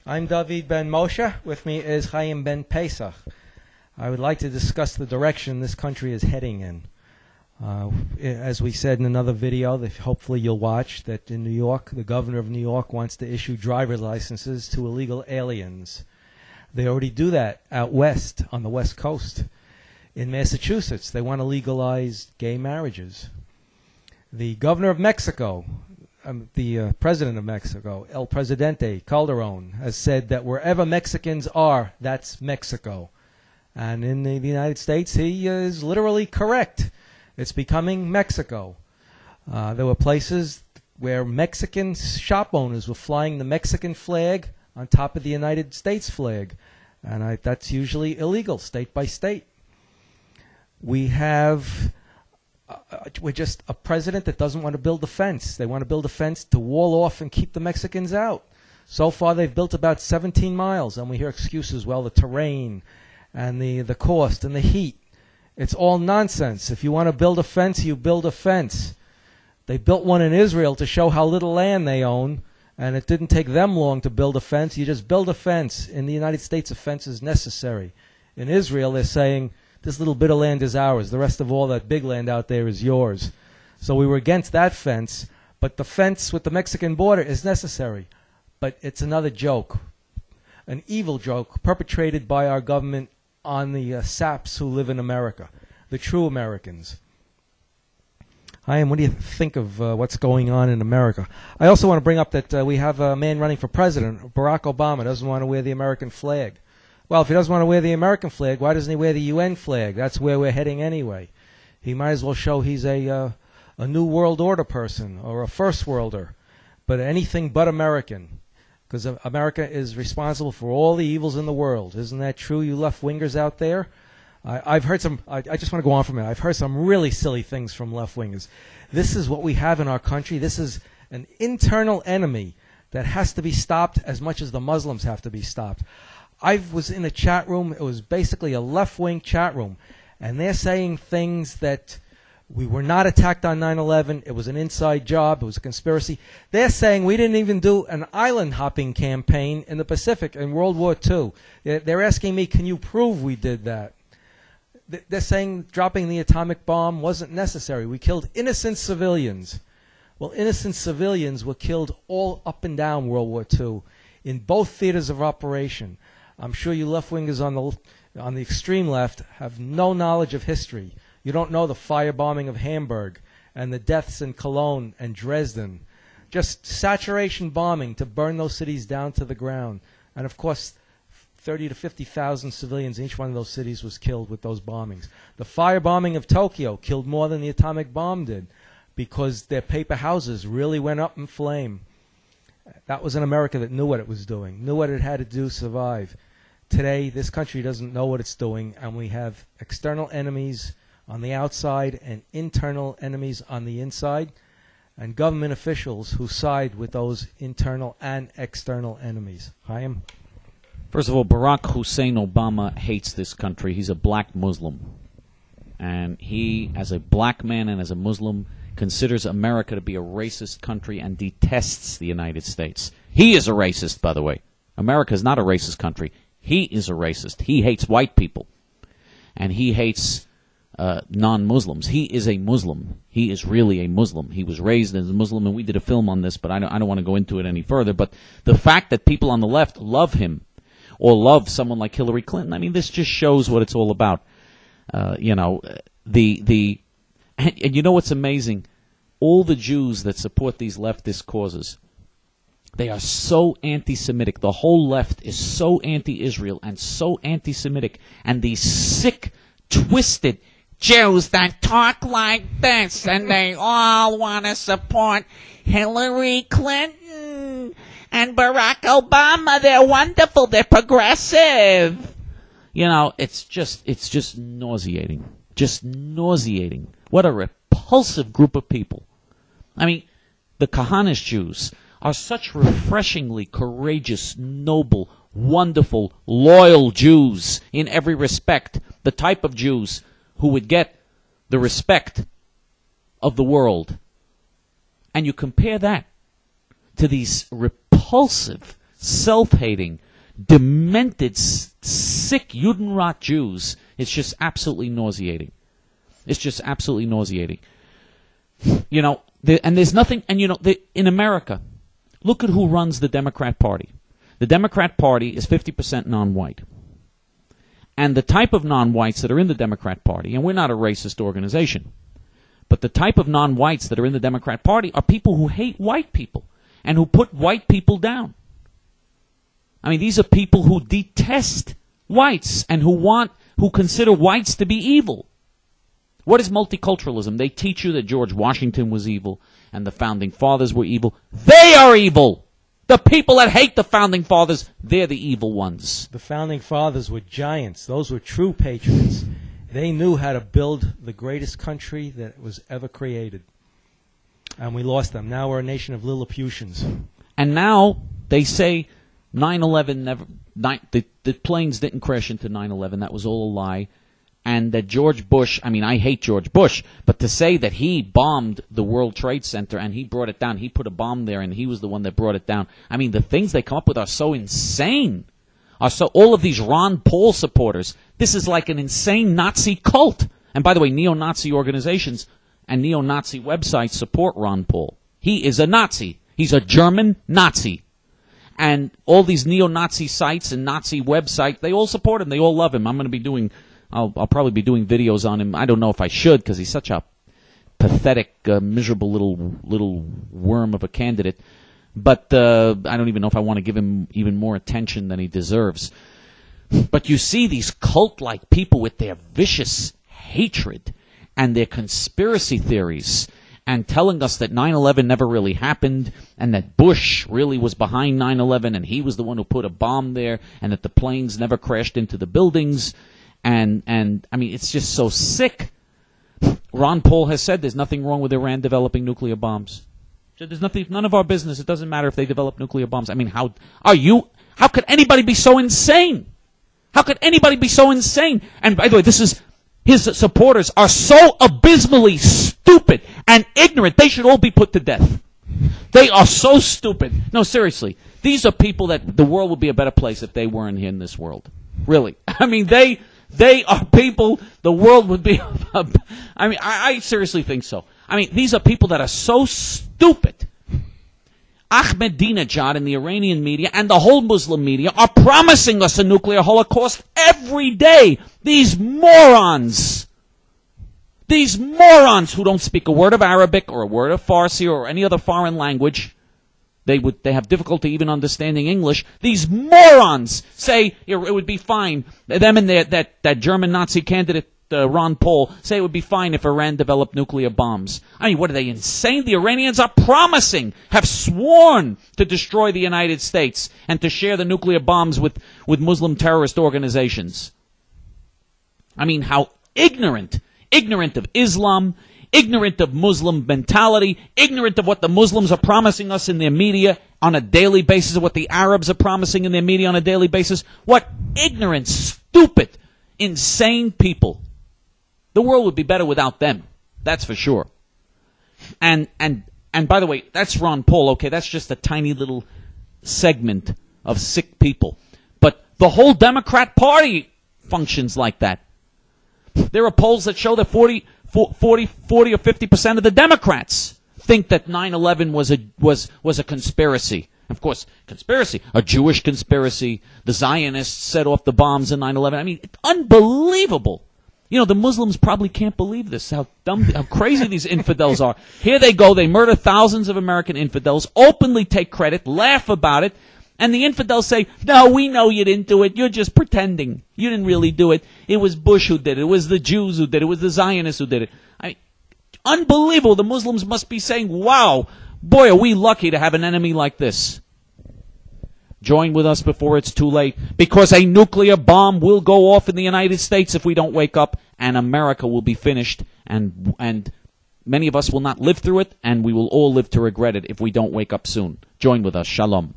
I'm David Ben Moshe. With me is Chaim Ben Pesach. I would like to discuss the direction this country is heading in. As we said in another video that hopefully you'll watch, that in New York, the governor of New York wants to issue driver's licenses to illegal aliens. They already do that out west, on the West Coast. In Massachusetts, they want to legalize gay marriages. The governor of Mexico, the president of Mexico, El Presidente Calderon, has said that wherever Mexicans are, that's Mexico. And in the United States, he is literally correct. It's becoming Mexico. There were places where Mexican shop owners were flying the Mexican flag on top of the United States flag. And that's usually illegal, state by state. We're just a president that doesn't want to build a fence. They want to build a fence to wall off and keep the Mexicans out. So far, they've built about 17 miles, and we hear excuses, well, the terrain and the cost and the heat. It's all nonsense. If you want to build a fence, you build a fence. They built one in Israel to show how little land they own, and it didn't take them long to build a fence. You just build a fence. In the United States, a fence is necessary. In Israel, they're saying, this little bit of land is ours. The rest of all that big land out there is yours. So we were against that fence, but the fence with the Mexican border is necessary. But it's another joke, an evil joke perpetrated by our government on the saps who live in America, the true Americans. Chaim, what do you think of what's going on in America? I also want to bring up that we have a man running for president. Barack Obama doesn't want to wear the American flag. Well, if he doesn't want to wear the American flag, why doesn't he wear the UN flag? That's where we're heading anyway. He might as well show he's a New World Order person or a First Worlder, but anything but American, because America is responsible for all the evils in the world. Isn't that true, you left-wingers out there? I've heard some, I just want to go on for a minute. I've heard some really silly things from left-wingers. This is what we have in our country. This is an internal enemy that has to be stopped as much as the Muslims have to be stopped. I was in a chat room. It was basically a left-wing chat room, and they're saying things that we were not attacked on 9/11. It was an inside job. It was a conspiracy. They're saying we didn't even do an island-hopping campaign in the Pacific in World War II. They're asking me, can you prove we did that? They're saying dropping the atomic bomb wasn't necessary. We killed innocent civilians. Well, innocent civilians were killed all up and down World War II in both theaters of operation. I'm sure you left-wingers on the extreme left have no knowledge of history. You don't know the firebombing of Hamburg and the deaths in Cologne and Dresden. Just saturation bombing to burn those cities down to the ground. And, of course, 30 to 50,000 civilians in each one of those cities was killed with those bombings. The firebombing of Tokyo killed more than the atomic bomb did because their paper houses really went up in flame. That was an America that knew what it was doing, knew what it had to do to survive. Today, this country doesn't know what it's doing, and we have external enemies on the outside and internal enemies on the inside, and government officials who side with those internal and external enemies. Chaim? First of all, Barack Hussein Obama hates this country. He's a black Muslim. And he, as a black man and as a Muslim, considers America to be a racist country and detests the United States. He is a racist, by the way. America is not a racist country. He is a racist. He hates white people. And he hates non-Muslims. He is a Muslim. He is really a Muslim. He was raised as a Muslim, and we did a film on this, but I don't want to go into it any further. But the fact that people on the left love him or love someone like Hillary Clinton, I mean, this just shows what it's all about. And you know what's amazing? All the Jews that support these leftist causes, they are so anti-Semitic. The whole left is so anti-Israel and so anti-Semitic. And these sick, twisted Jews that talk like this, and they all want to support Hillary Clinton and Barack Obama. They're wonderful. They're progressive. You know, it's just nauseating. Just nauseating. What a repulsive group of people. I mean, the Kahanis Jews are such refreshingly courageous, noble, wonderful, loyal Jews in every respect. The type of Jews who would get the respect of the world. And you compare that to these repulsive, self-hating, demented, sick Judenrat Jews. It's just absolutely nauseating. It's just absolutely nauseating. You know, and there's nothing, and you know, in America, look at who runs the Democrat Party. The Democrat Party is 50% non-white. And the type of non-whites that are in the Democrat Party, and we're not a racist organization, but the type of non-whites that are in the Democrat Party are people who hate white people and who put white people down. I mean, these are people who detest whites and who consider whites to be evil. What is multiculturalism? They teach you that George Washington was evil and the Founding Fathers were evil. They are evil! The people that hate the Founding Fathers, they're the evil ones. The Founding Fathers were giants. Those were true patriots. They knew how to build the greatest country that was ever created. And we lost them. Now we're a nation of Lilliputians. And now they say 9/11 never... The planes didn't crash into 9/11. That was all a lie. And that George Bush, I mean, I hate George Bush, but to say that he bombed the World Trade Center and he brought it down, he put a bomb there and he was the one that brought it down. I mean, the things they come up with are so insane. All of these Ron Paul supporters, this is like an insane Nazi cult. And by the way, neo-Nazi organizations and neo-Nazi websites support Ron Paul. He is a Nazi. He's a German Nazi. And all these neo-Nazi sites and Nazi websites, they all support him. They all love him. I'll probably be doing videos on him. I don't know if I should because he's such a pathetic, miserable little worm of a candidate. But I don't even know if I want to give him even more attention than he deserves. But you see these cult-like people with their vicious hatred and their conspiracy theories and telling us that 9/11 never really happened and that Bush really was behind 9/11 and he was the one who put a bomb there and that the planes never crashed into the buildings. And I mean, it's just so sick. Ron Paul has said there's nothing wrong with Iran developing nuclear bombs. There's none of our business. It doesn't matter if they develop nuclear bombs. I mean, how could anybody be so insane? How could anybody be so insane? And by the way, his supporters are so abysmally stupid and ignorant. They should all be put to death. They are so stupid. No, seriously. These are people that the world would be a better place if they weren't in this world. Really. I mean, they are people the world would be... I mean, I seriously think so. I mean, these are people that are so stupid. Ahmadinejad and the Iranian media and the whole Muslim media are promising us a nuclear holocaust every day. These morons who don't speak a word of Arabic or a word of Farsi or any other foreign language, they have difficulty even understanding English. These morons say it would be fine. Them and that German Nazi candidate, Ron Paul, say it would be fine if Iran developed nuclear bombs. I mean, what are they, insane? The Iranians are promising, have sworn to destroy the United States and to share the nuclear bombs with Muslim terrorist organizations. I mean, how ignorant of Islam, ignorant of Muslim mentality, ignorant of what the Muslims are promising us in their media on a daily basis, of what the Arabs are promising in their media on a daily basis. What ignorant, stupid, insane people. The world would be better without them. That's for sure. And by the way, that's Ron Paul. Okay, that's just a tiny little segment of sick people. But the whole Democrat Party functions like that. There are polls that show that 40 or 50% of the Democrats think that 9/11 was a conspiracy. Of course, conspiracy, a Jewish conspiracy. The Zionists set off the bombs in 9/11. I mean, it's unbelievable. You know, the Muslims probably can't believe this, how crazy these infidels are. Here they go, they murder thousands of American infidels, openly take credit, laugh about it, and the infidels say, no, we know you didn't do it, you're just pretending. You didn't really do it. It was Bush who did it, it was the Jews who did it, it was the Zionists who did it. Unbelievable. The Muslims must be saying, wow, boy, are we lucky to have an enemy like this. Join with us before it's too late, because a nuclear bomb will go off in the United States if we don't wake up, and America will be finished, and many of us will not live through it, and we will all live to regret it if we don't wake up soon. Join with us. Shalom.